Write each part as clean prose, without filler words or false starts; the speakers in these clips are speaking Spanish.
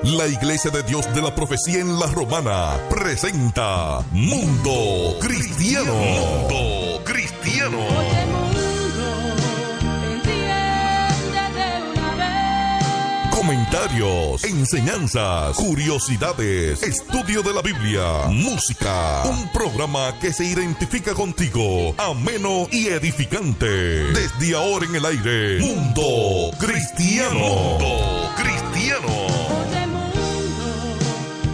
La Iglesia de Dios de la Profecía en La Romana presenta Mundo Cristiano. Mundo Cristiano. Oye, mundo, entiende de una vez. Comentarios, enseñanzas, curiosidades, estudio de la Biblia, música. Un programa que se identifica contigo, ameno y edificante. Desde ahora en el aire, Mundo Cristiano. Mundo Cristiano. Oye, mundo,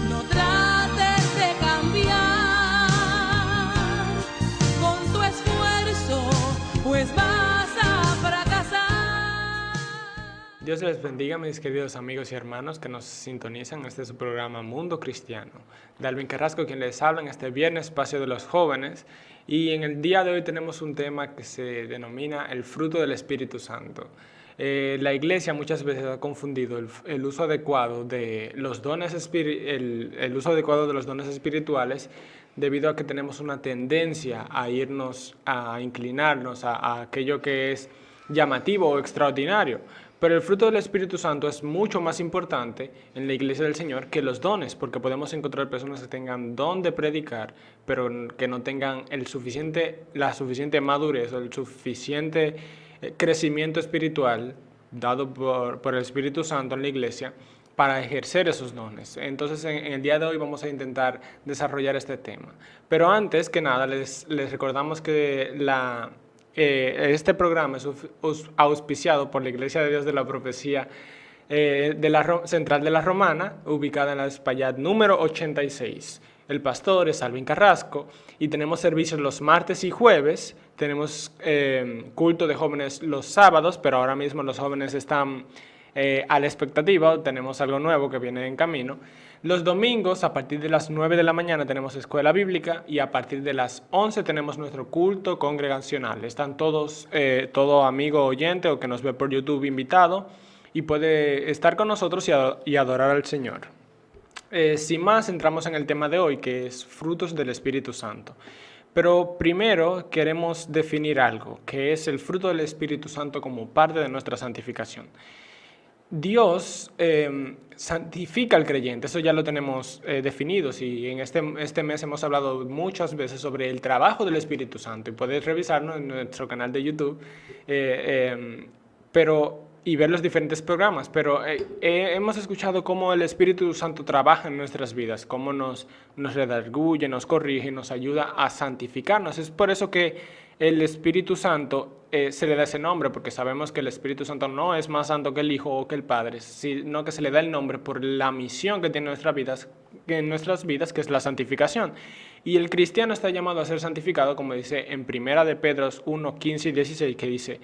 no trates de cambiar con tu esfuerzo, pues vas a fracasar. Dios les bendiga, mis queridos amigos y hermanos que nos sintonizan en este su programa Mundo Cristiano. Dalvin Carrasco, quien les habla en este viernes, espacio de los jóvenes. Y en el día de hoy tenemos un tema que se denomina el fruto del Espíritu Santo. La iglesia muchas veces ha confundido el uso adecuado de los dones el uso adecuado de los dones espirituales debido a que tenemos una tendencia a inclinarnos a aquello que es llamativo o extraordinario. Pero el fruto del Espíritu Santo es mucho más importante en la iglesia del Señor que los dones, porque podemos encontrar personas que tengan don de predicar, pero que no tengan la suficiente madurez o el suficiente crecimiento espiritual dado por el Espíritu Santo en la iglesia para ejercer esos dones. Entonces, en el día de hoy vamos a intentar desarrollar este tema. Pero antes que nada, les recordamos que este programa es auspiciado por la Iglesia de Dios de la Profecía Central de la Romana, ubicada en la Espaillat número 86. El pastor es Alvin Carrasco y tenemos servicios los martes y jueves. Tenemos culto de jóvenes los sábados, pero ahora mismo los jóvenes están a la expectativa. Tenemos algo nuevo que viene en camino. Los domingos, a partir de las 9 de la mañana, tenemos escuela bíblica y a partir de las 11 tenemos nuestro culto congregacional. Están todo amigo oyente o que nos ve por YouTube invitado y puede estar con nosotros y adorar al Señor. Sin más, entramos en el tema de hoy, que es frutos del Espíritu Santo. Pero primero queremos definir algo, que es el fruto del Espíritu Santo como parte de nuestra santificación. Dios santifica al creyente, eso ya lo tenemos definido, y en este mes hemos hablado muchas veces sobre el trabajo del Espíritu Santo y puedes revisarlo en nuestro canal de YouTube y ver los diferentes programas, pero hemos escuchado cómo el Espíritu Santo trabaja en nuestras vidas, cómo nos redarguye, nos corrige, nos ayuda a santificarnos. Es por eso que el Espíritu Santo se le da ese nombre, porque sabemos que el Espíritu Santo no es más santo que el Hijo o que el Padre, sino que se le da el nombre por la misión que tiene en nuestras vidas, que es la santificación. Y el cristiano está llamado a ser santificado, como dice en 1 de Pedro 1, 15 y 16, que dice: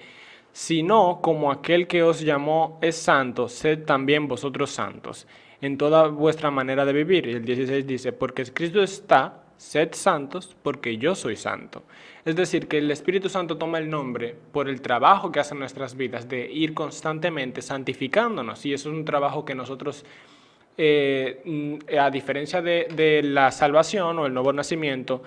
sino como aquel que os llamó es santo, sed también vosotros santos en toda vuestra manera de vivir. Y el 16 dice: porque Cristo está, sed santos, porque yo soy santo. Es decir, que el Espíritu Santo toma el nombre por el trabajo que hace en nuestras vidas de ir constantemente santificándonos. Y eso es un trabajo que nosotros, a diferencia de la salvación o el nuevo nacimiento,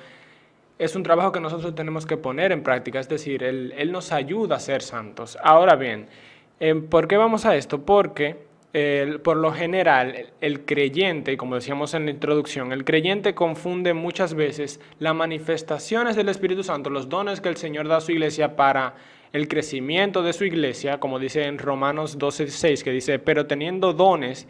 es un trabajo que nosotros tenemos que poner en práctica. Es decir, Él nos ayuda a ser santos. Ahora bien, ¿por qué vamos a esto? Porque por lo general, el creyente, como decíamos en la introducción, el creyente confunde muchas veces las manifestaciones del Espíritu Santo, los dones que el Señor da a su iglesia para el crecimiento de su iglesia, como dice en Romanos 12:6, que dice: pero teniendo dones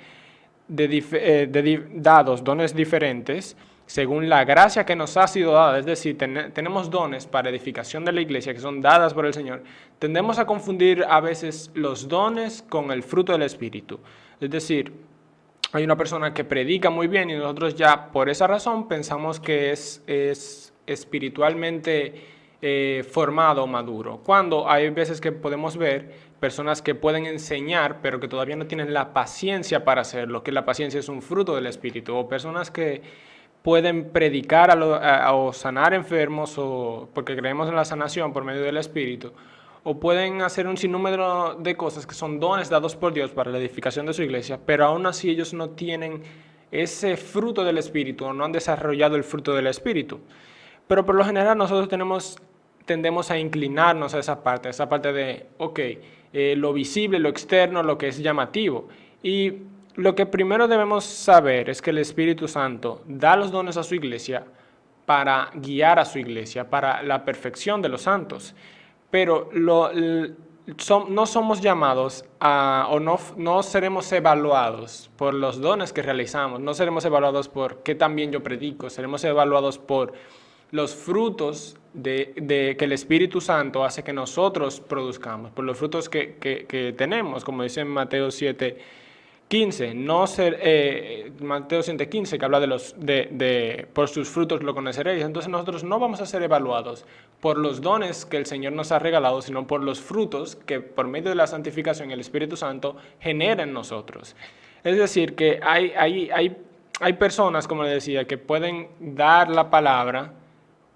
dones diferentes, según la gracia que nos ha sido dada, es decir, tenemos dones para edificación de la iglesia que son dadas por el Señor, tendemos a confundir a veces los dones con el fruto del Espíritu. Es decir, hay una persona que predica muy bien y nosotros ya por esa razón pensamos que es espiritualmente formado o maduro, cuando hay veces que podemos ver personas que pueden enseñar pero que todavía no tienen la paciencia para hacerlo, que la paciencia es un fruto del Espíritu, o personas que pueden predicar o sanar enfermos porque creemos en la sanación por medio del Espíritu, o pueden hacer un sinnúmero de cosas que son dones dados por Dios para la edificación de su iglesia, pero aún así ellos no tienen ese fruto del Espíritu o no han desarrollado el fruto del Espíritu. Pero por lo general nosotros tendemos a inclinarnos a esa parte de, lo visible, lo externo, lo que es llamativo. Y lo que primero debemos saber es que el Espíritu Santo da los dones a su iglesia para guiar a su iglesia, para la perfección de los santos. Pero no somos llamados o no seremos evaluados por los dones que realizamos, no seremos evaluados por qué tan bien yo predico, seremos evaluados por los frutos que el Espíritu Santo hace que nosotros produzcamos, por los frutos que tenemos, como dice en Mateo 7:15, Mateo 7:15, que habla por sus frutos lo conoceréis. Entonces nosotros no vamos a ser evaluados por los dones que el Señor nos ha regalado, sino por los frutos que por medio de la santificación el Espíritu Santo genera en nosotros. Es decir, que hay personas, como les decía, que pueden dar la palabra,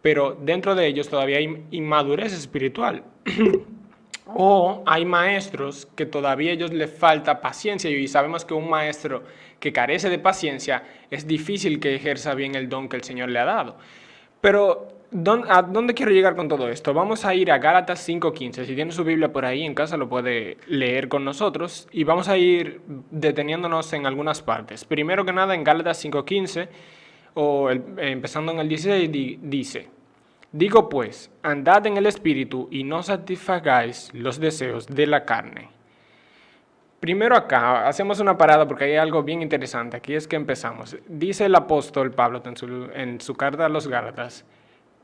pero dentro de ellos todavía hay inmadurez espiritual. O hay maestros que todavía a ellos les falta paciencia, y sabemos que un maestro que carece de paciencia es difícil que ejerza bien el don que el Señor le ha dado. Pero, ¿a dónde quiero llegar con todo esto? Vamos a ir a Gálatas 5:15. Si tiene su Biblia por ahí en casa lo puede leer con nosotros, y vamos a ir deteniéndonos en algunas partes. Primero que nada, en Gálatas 5:15, empezando en el 16, dice: digo pues, andad en el Espíritu y no satisfagáis los deseos de la carne. Primero acá hacemos una parada porque hay algo bien interesante. Aquí es que empezamos. Dice el apóstol Pablo en su carta a los Gálatas,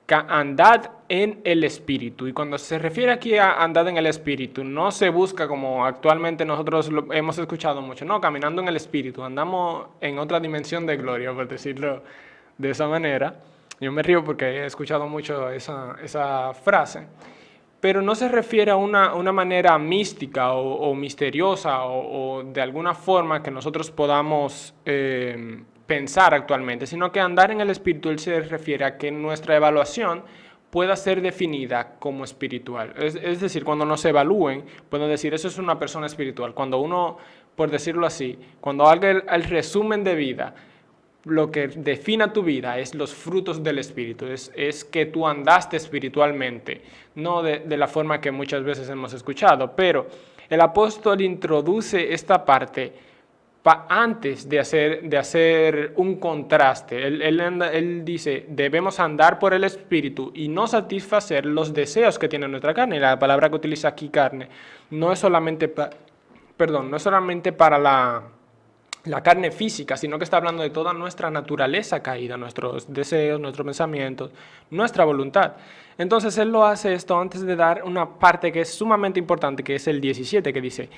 que andad en el Espíritu. Y cuando se refiere aquí a andad en el Espíritu, no se busca como actualmente nosotros lo hemos escuchado mucho, no, caminando en el Espíritu, andamos en otra dimensión de gloria, por decirlo de esa manera. Yo me río porque he escuchado mucho esa frase, pero no se refiere a una manera mística o misteriosa o de alguna forma que nosotros podamos pensar actualmente, sino que andar en el Espíritu, él se refiere a que nuestra evaluación pueda ser definida como espiritual. Es decir, cuando nos evalúen, pueden decir, eso es una persona espiritual. Cuando uno, por decirlo así, cuando haga el resumen de vida, lo que defina tu vida es los frutos del Espíritu, es que tú andaste espiritualmente, no de la forma que muchas veces hemos escuchado, pero el apóstol introduce esta parte antes de hacer un contraste. Él dice, debemos andar por el Espíritu y no satisfacer los deseos que tiene nuestra carne. Y la palabra que utiliza aquí, carne, no es solamente para la carne física, sino que está hablando de toda nuestra naturaleza caída, nuestros deseos, nuestros pensamientos, nuestra voluntad. Entonces él lo hace esto antes de dar una parte que es sumamente importante, que es el 17, que dice,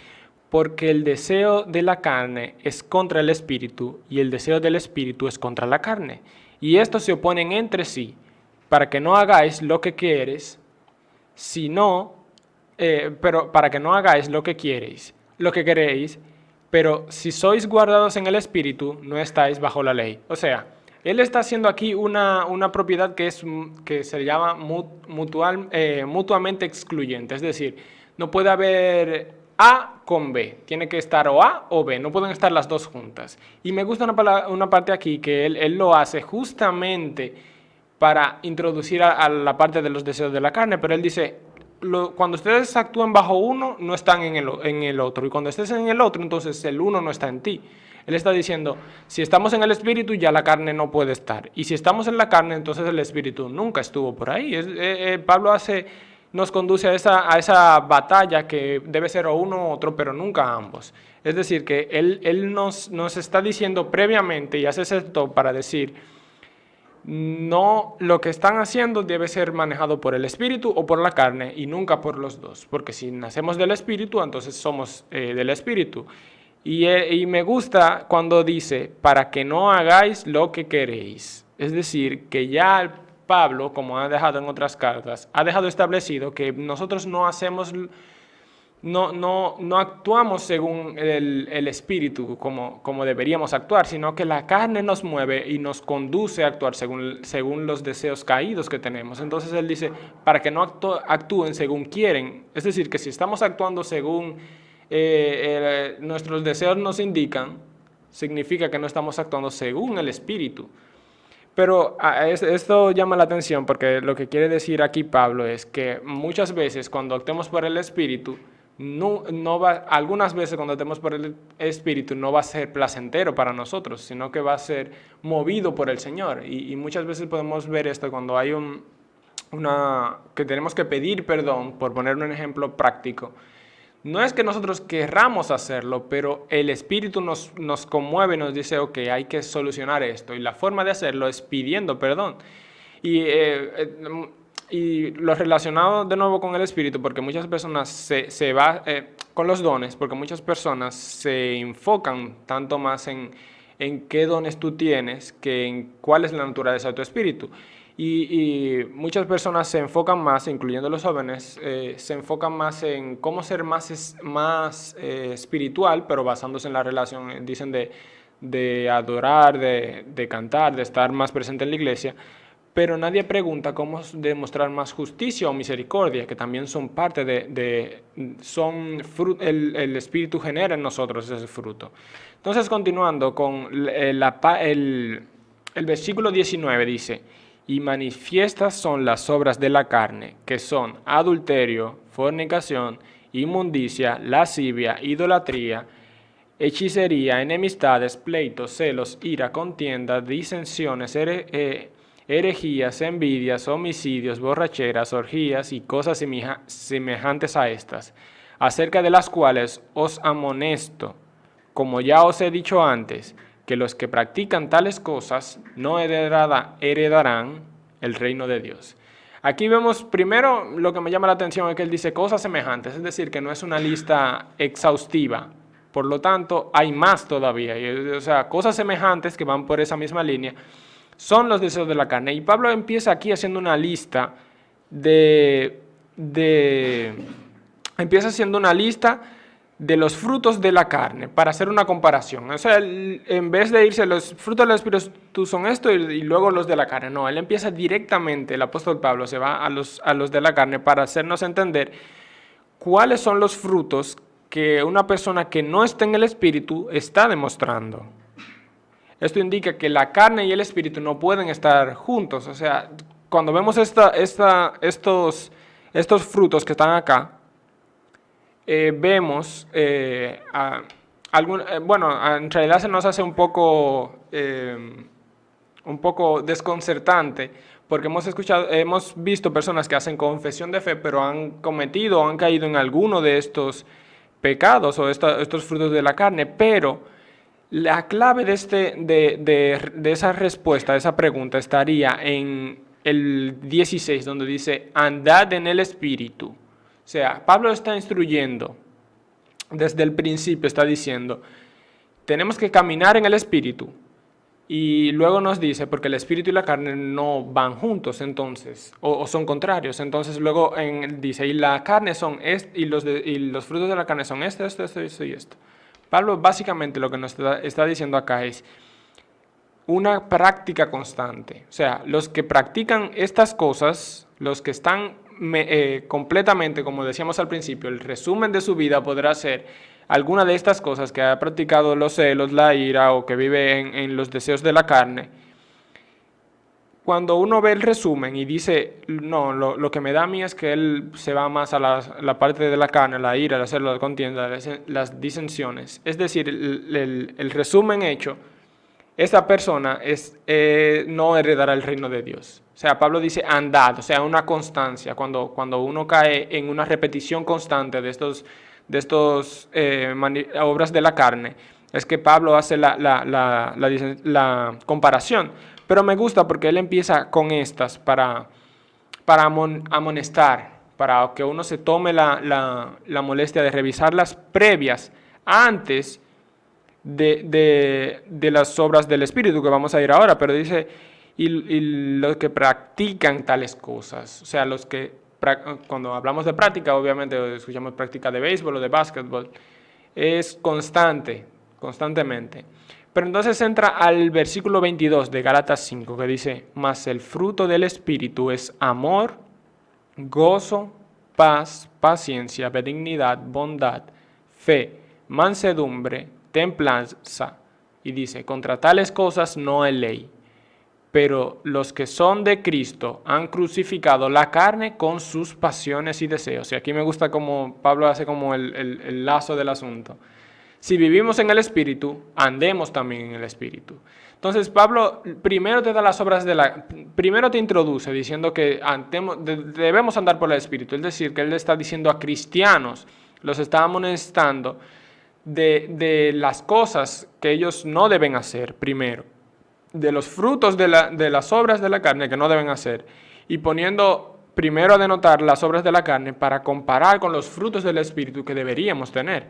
porque el deseo de la carne es contra el Espíritu y el deseo del Espíritu es contra la carne. Y estos se oponen entre sí, para que no hagáis lo que quieres, pero para que no hagáis lo que queréis, pero si sois guardados en el Espíritu, no estáis bajo la ley. O sea, él está haciendo aquí una propiedad que se llama mutuamente excluyente. Es decir, no puede haber A con B. Tiene que estar o A o B. No pueden estar las dos juntas. Y me gusta una parte aquí que él lo hace justamente para introducir a la parte de los deseos de la carne. Pero él dice, cuando ustedes actúan bajo uno, no están en el otro. Y cuando estés en el otro, entonces el uno no está en ti. Él está diciendo, si estamos en el Espíritu, ya la carne no puede estar. Y si estamos en la carne, entonces el Espíritu nunca estuvo por ahí. Pablo nos conduce a esa batalla que debe ser o uno u otro, pero nunca ambos. Es decir, que él nos está diciendo previamente, y hace esto para decir, no, lo que están haciendo debe ser manejado por el Espíritu o por la carne y nunca por los dos, porque si nacemos del Espíritu, entonces somos del Espíritu. Y me gusta cuando dice, para que no hagáis lo que queréis. Es decir, que ya Pablo, como ha dejado en otras cartas, ha dejado establecido que nosotros no actuamos según el Espíritu como deberíamos actuar, sino que la carne nos mueve y nos conduce a actuar según los deseos caídos que tenemos. Entonces él dice, para que no actúen según quieren. Es decir, que si estamos actuando según nuestros deseos nos indican, significa que no estamos actuando según el Espíritu. Pero esto llama la atención porque lo que quiere decir aquí Pablo es que muchas veces cuando actuemos por el Espíritu, algunas veces cuando estemos por el Espíritu no va a ser placentero para nosotros, sino que va a ser movido por el Señor. Y muchas veces podemos ver esto cuando hay que tenemos que pedir perdón, por poner un ejemplo práctico. No es que nosotros querramos hacerlo, pero el Espíritu nos conmueve y nos dice, ok, hay que solucionar esto. Y la forma de hacerlo es pidiendo perdón. Y lo relacionado de nuevo con el Espíritu, porque muchas personas se va con los dones, porque muchas personas se enfocan tanto más en qué dones tú tienes que en cuál es la naturaleza de tu espíritu. Y muchas personas se enfocan más, incluyendo los jóvenes, se enfocan más en cómo ser más espiritual, pero basándose en la relación, dicen, de adorar, de cantar, de estar más presente en la iglesia. Pero nadie pregunta cómo demostrar más justicia o misericordia, que también son parte el Espíritu genera en nosotros ese fruto. Entonces, continuando con el versículo 19 dice, y manifiestas son las obras de la carne, que son adulterio, fornicación, inmundicia, lascivia, idolatría, hechicería, enemistades, pleitos, celos, ira, contienda, disensiones, herejías, envidias, homicidios, borracheras, orgías y cosas semejantes a estas, acerca de las cuales os amonesto, como ya os he dicho antes, que los que practican tales cosas no heredarán el reino de Dios. Aquí vemos primero lo que me llama la atención es que él dice cosas semejantes, es decir, que no es una lista exhaustiva. Por lo tanto, hay más todavía. O sea, cosas semejantes que van por esa misma línea son los deseos de la carne. Y Pablo empieza aquí haciendo una lista empieza haciendo una lista de los frutos de la carne, para hacer una comparación. O sea, en vez de irse los frutos del Espíritu son esto y luego los de la carne. No, él empieza directamente, el apóstol Pablo se va a los de la carne para hacernos entender cuáles son los frutos que una persona que no está en el Espíritu está demostrando. Esto indica que la carne y el Espíritu no pueden estar juntos. O sea, cuando vemos estos frutos que están acá, vemos, en realidad se nos hace un poco desconcertante, porque hemos visto personas que hacen confesión de fe, pero han cometido o han caído en alguno de estos pecados o estos frutos de la carne, pero la clave de esa respuesta, de esa pregunta, estaría en el 16, donde dice, andad en el Espíritu. O sea, Pablo está instruyendo, desde el principio está diciendo, tenemos que caminar en el Espíritu. Y luego nos dice, porque el Espíritu y la carne no van juntos, entonces, o son contrarios. Entonces luego dice, y la carne son y los frutos de la carne son esto y esto. Pablo básicamente lo que nos está diciendo acá es una práctica constante. O sea, los que practican estas cosas, los que están completamente, como decíamos al principio, el resumen de su vida podrá ser alguna de estas cosas que ha practicado, los celos, la ira o que vive en los deseos de la carne. Cuando uno ve el resumen y dice, no, lo que me da a mí es que él se va más a la parte de la carne, la ira, la celo, la contienda, las disensiones. Es decir, el resumen hecho, esta persona no heredará el reino de Dios. O sea, Pablo dice andad, o sea, una constancia. Cuando uno cae en una repetición constante de estos obras de la carne, es que Pablo hace la comparación. Pero me gusta porque él empieza con estas para amonestar, para que uno se tome la molestia de revisar las previas antes de las obras del Espíritu, que vamos a ir ahora. Pero dice, y los que practican tales cosas, o sea, los que cuando hablamos de práctica, obviamente escuchamos práctica de béisbol o de básquetbol, es constantemente. Pero entonces entra al versículo 22 de Gálatas 5, que dice, mas el fruto del Espíritu es amor, gozo, paz, paciencia, benignidad, bondad, fe, mansedumbre, templanza. Y dice, contra tales cosas no hay ley. pero los que son de Cristo han crucificado la carne con sus pasiones y deseos. Y aquí me gusta como Pablo hace como el lazo del asunto. Si vivimos en el Espíritu, andemos también en el Espíritu. Entonces Pablo primero te da las obras primero te introduce diciendo que debemos andar por el Espíritu. Es decir, que él le está diciendo a cristianos, los está amonestando de las cosas que ellos no deben hacer primero, de los frutos de las obras de la carne que no deben hacer, y poniendo primero a denotar las obras de la carne para comparar con los frutos del Espíritu que deberíamos tener.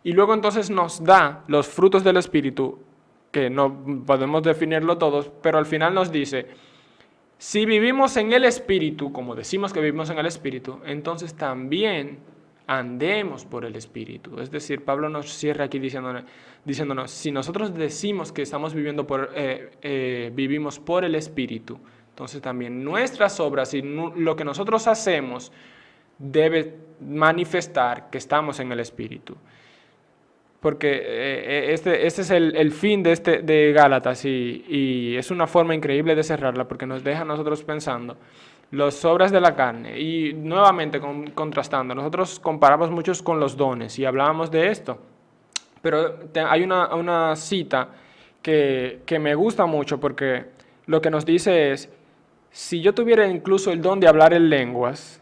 Y luego entonces nos da los frutos del Espíritu, que no podemos definirlo todos, pero al final nos dice, si vivimos en el Espíritu, como decimos que vivimos en el Espíritu, entonces también andemos por el Espíritu. Es decir, Pablo nos cierra aquí diciéndonos, si nosotros decimos que estamos vivimos por el Espíritu, entonces también nuestras obras y lo que nosotros hacemos debe manifestar que estamos en el Espíritu. Porque este es el fin de Gálatas y es una forma increíble de cerrarla porque nos deja a nosotros pensando las obras de la carne. Y nuevamente contrastando, nosotros comparamos muchos con los dones y hablábamos de esto, pero hay una cita que me gusta mucho porque lo que nos dice es, si yo tuviera incluso el don de hablar en lenguas,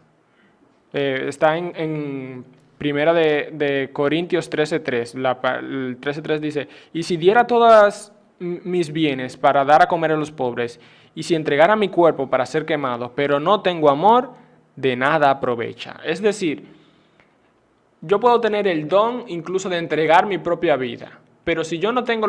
está en Primera de Corintios 13:3, el 13:3 dice, y si diera todas mis bienes para dar a comer a los pobres, y si entregara mi cuerpo para ser quemado, pero no tengo amor, de nada aprovecha. Es decir, yo puedo tener el don incluso de entregar mi propia vida, pero si yo no tengo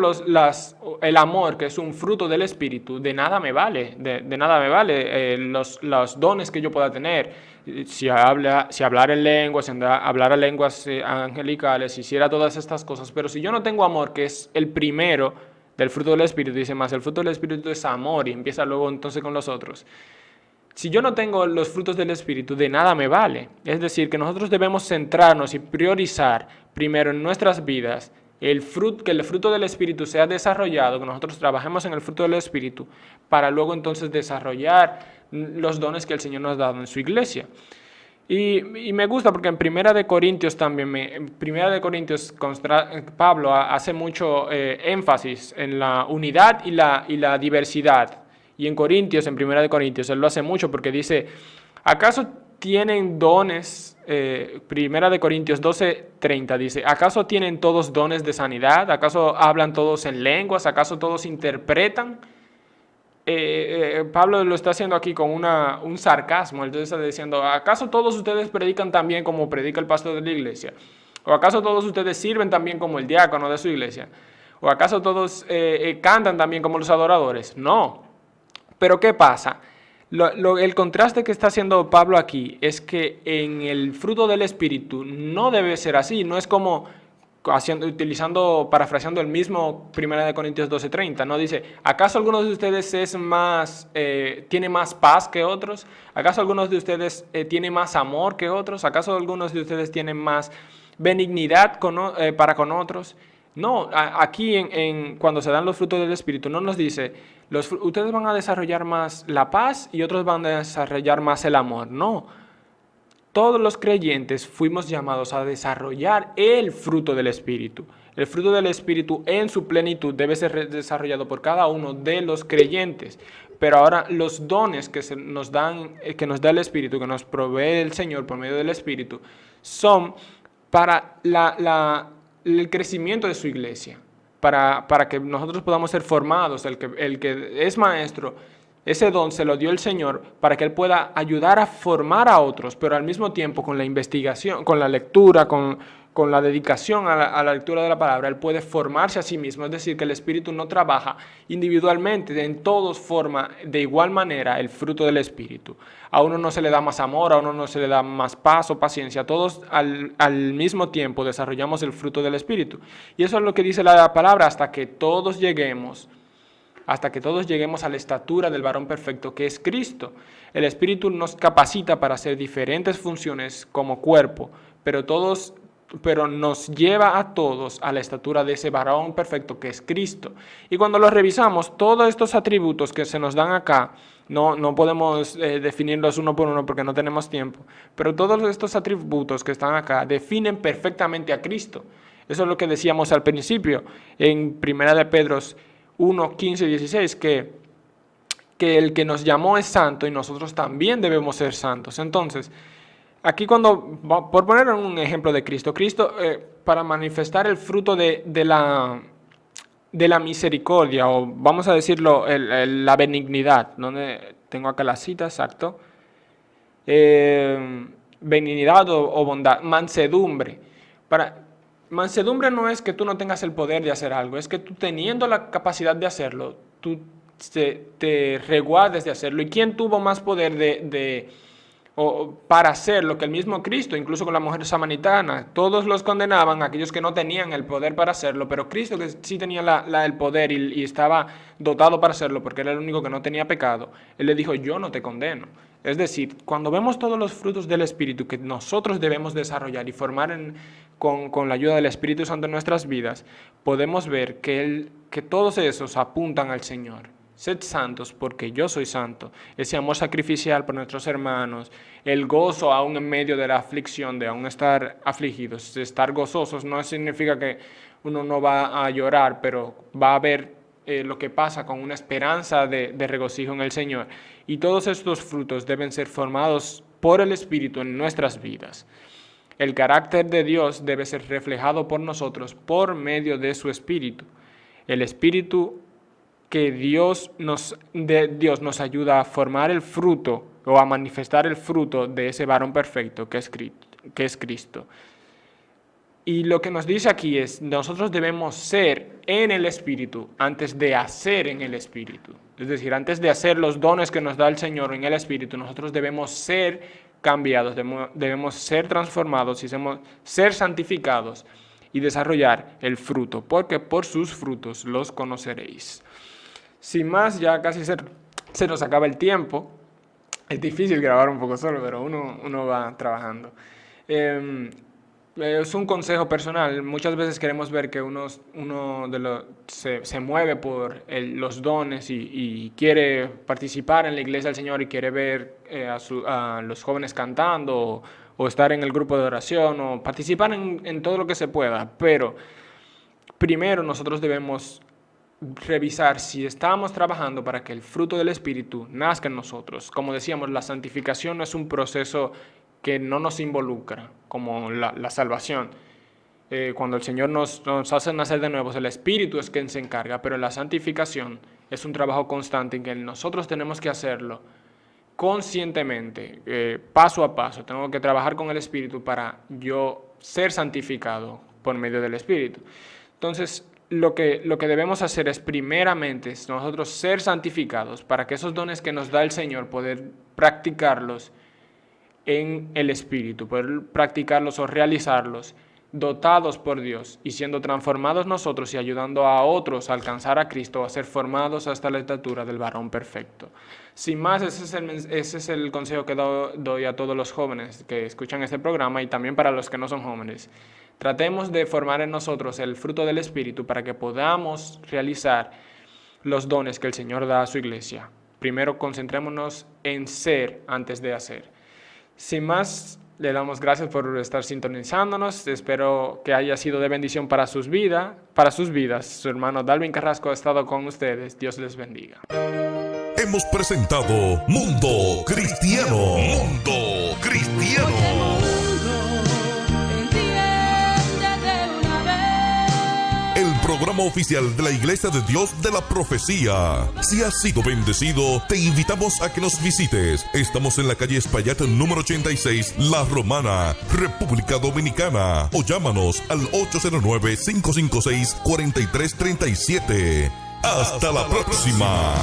el amor, que es un fruto del Espíritu, de nada me vale, de nada me vale los dones que yo pueda tener. Si hablar en lenguas, hablar en lenguas angelicales, hiciera todas estas cosas, pero si yo no tengo amor, que es el primero del fruto del Espíritu, dice más, el fruto del Espíritu es amor y empieza luego entonces con los otros. Si yo no tengo los frutos del Espíritu, de nada me vale. Es decir, que nosotros debemos centrarnos y priorizar primero en nuestras vidas que el fruto del Espíritu sea desarrollado, que nosotros trabajemos en el fruto del Espíritu, para luego entonces desarrollar los dones que el Señor nos ha dado en su iglesia. Y me gusta porque en Primera de Corintios también, Pablo hace mucho énfasis en la unidad y la diversidad. Y en Corintios, en Primera de Corintios, él lo hace mucho porque dice, ¿acaso tienen dones? Primera de Corintios 12:30 dice, ¿acaso tienen todos dones de sanidad? ¿Acaso hablan todos en lenguas? ¿Acaso todos interpretan? Pablo lo está haciendo aquí con un sarcasmo. Él está diciendo, ¿acaso todos ustedes predican tan bien como predica el pastor de la iglesia? ¿O acaso todos ustedes sirven tan bien como el diácono de su iglesia? ¿O acaso todos cantan tan bien como los adoradores? No. Pero ¿qué pasa? El contraste que está haciendo Pablo aquí es que en el fruto del Espíritu no debe ser así. No es como parafraseando el mismo 1 Corintios 12:30, ¿no? Dice, ¿acaso algunos de ustedes tiene más paz que otros? ¿Acaso algunos de ustedes tiene más amor que otros? ¿Acaso algunos de ustedes tienen más benignidad para con otros? No, aquí cuando se dan los frutos del Espíritu no nos dice, ustedes van a desarrollar más la paz y otros van a desarrollar más el amor. No. Todos los creyentes fuimos llamados a desarrollar el fruto del Espíritu. El fruto del Espíritu en su plenitud debe ser desarrollado por cada uno de los creyentes. Pero ahora los dones que nos da el Espíritu, que nos provee el Señor por medio del Espíritu, son para el crecimiento de su iglesia, para que nosotros podamos ser formados. El que es maestro, ese don se lo dio el Señor para que Él pueda ayudar a formar a otros, pero al mismo tiempo con la investigación, con la lectura, con la dedicación a la lectura de la palabra, Él puede formarse a sí mismo. Es decir, que el Espíritu no trabaja individualmente, en todos forma de igual manera el fruto del Espíritu. A uno no se le da más amor, a uno no se le da más paz o paciencia. Todos al mismo tiempo desarrollamos el fruto del Espíritu. Y eso es lo que dice la palabra, hasta que todos lleguemos a la estatura del varón perfecto, que es Cristo. El Espíritu nos capacita para hacer diferentes funciones como cuerpo, pero todos pero nos lleva a todos a la estatura de ese varón perfecto que es Cristo. Y cuando lo revisamos, todos estos atributos que se nos dan acá, no podemos definirlos uno por uno porque no tenemos tiempo, pero todos estos atributos que están acá definen perfectamente a Cristo. Eso es lo que decíamos al principio, en 1 de Pedro 1, 15 y 16, que el que nos llamó es santo y nosotros también debemos ser santos. Entonces, aquí por poner un ejemplo de Cristo, para manifestar el fruto de la misericordia, o vamos a decirlo, la benignidad, donde tengo acá la cita, exacto, benignidad o bondad, mansedumbre. Mansedumbre no es que tú no tengas el poder de hacer algo, es que tú teniendo la capacidad de hacerlo, tú te reguardes de hacerlo. ¿Y quién tuvo más poder para hacerlo que el mismo Cristo? Incluso con la mujer samaritana, todos los condenaban, aquellos que no tenían el poder para hacerlo, pero Cristo, que sí tenía el poder y estaba dotado para hacerlo, porque era el único que no tenía pecado, Él le dijo, yo no te condeno. Es decir, cuando vemos todos los frutos del Espíritu que nosotros debemos desarrollar y formar con la ayuda del Espíritu Santo en nuestras vidas, podemos ver que todos esos apuntan al Señor. Sed santos porque yo soy santo. Ese amor sacrificial por nuestros hermanos, el gozo aún en medio de la aflicción, de aún estar afligidos, estar gozosos, no significa que uno no va a llorar, pero va a ver lo que pasa con una esperanza de regocijo en el Señor. Y todos estos frutos deben ser formados por el Espíritu en nuestras vidas. El carácter de Dios debe ser reflejado por nosotros por medio de su Espíritu. El Espíritu que Dios nos ayuda a formar el fruto o a manifestar el fruto de ese varón perfecto que es Cristo. Y lo que nos dice aquí es, nosotros debemos ser en el Espíritu antes de hacer en el Espíritu. Es decir, antes de hacer los dones que nos da el Señor en el Espíritu, nosotros debemos ser cambiados, debemos ser transformados y ser santificados y desarrollar el fruto, porque por sus frutos los conoceréis. Sin más, ya casi se nos acaba el tiempo. Es difícil grabar un poco solo, pero uno va trabajando. Es un consejo personal. Muchas veces queremos ver que se mueve por los dones y quiere participar en la iglesia del Señor y quiere ver a los jóvenes cantando o estar en el grupo de oración o participar en todo lo que se pueda. Pero primero nosotros debemos revisar si estamos trabajando para que el fruto del Espíritu nazca en nosotros. Como decíamos, la santificación no es un proceso que no nos involucra, como la salvación. Cuando el Señor nos hace nacer de nuevo, el Espíritu es quien se encarga, pero la santificación es un trabajo constante en que nosotros tenemos que hacerlo conscientemente, paso a paso. Tengo que trabajar con el Espíritu para yo ser santificado por medio del Espíritu. Entonces, lo que debemos hacer es primeramente nosotros ser santificados para que esos dones que nos da el Señor poder practicarlos en el Espíritu, poder practicarlos o realizarlos dotados por Dios y siendo transformados nosotros y ayudando a otros a alcanzar a Cristo, a ser formados hasta la estatura del varón perfecto. Sin más, ese es el consejo que doy a todos los jóvenes que escuchan este programa y también para los que no son jóvenes. Tratemos de formar en nosotros el fruto del Espíritu para que podamos realizar los dones que el Señor da a su iglesia. Primero, concentrémonos en ser antes de hacer. Sin más, le damos gracias por estar sintonizándonos. Espero que haya sido de bendición para sus vidas. Su hermano Dalvin Carrasco ha estado con ustedes. Dios les bendiga. Hemos presentado Mundo Cristiano. Mundo Cristiano. El programa oficial de la Iglesia de Dios de la Profecía. Si has sido bendecido, te invitamos a que nos visites. Estamos en la calle Espaillat número 86, La Romana, República Dominicana. O llámanos al 809-556-4337. Hasta la próxima.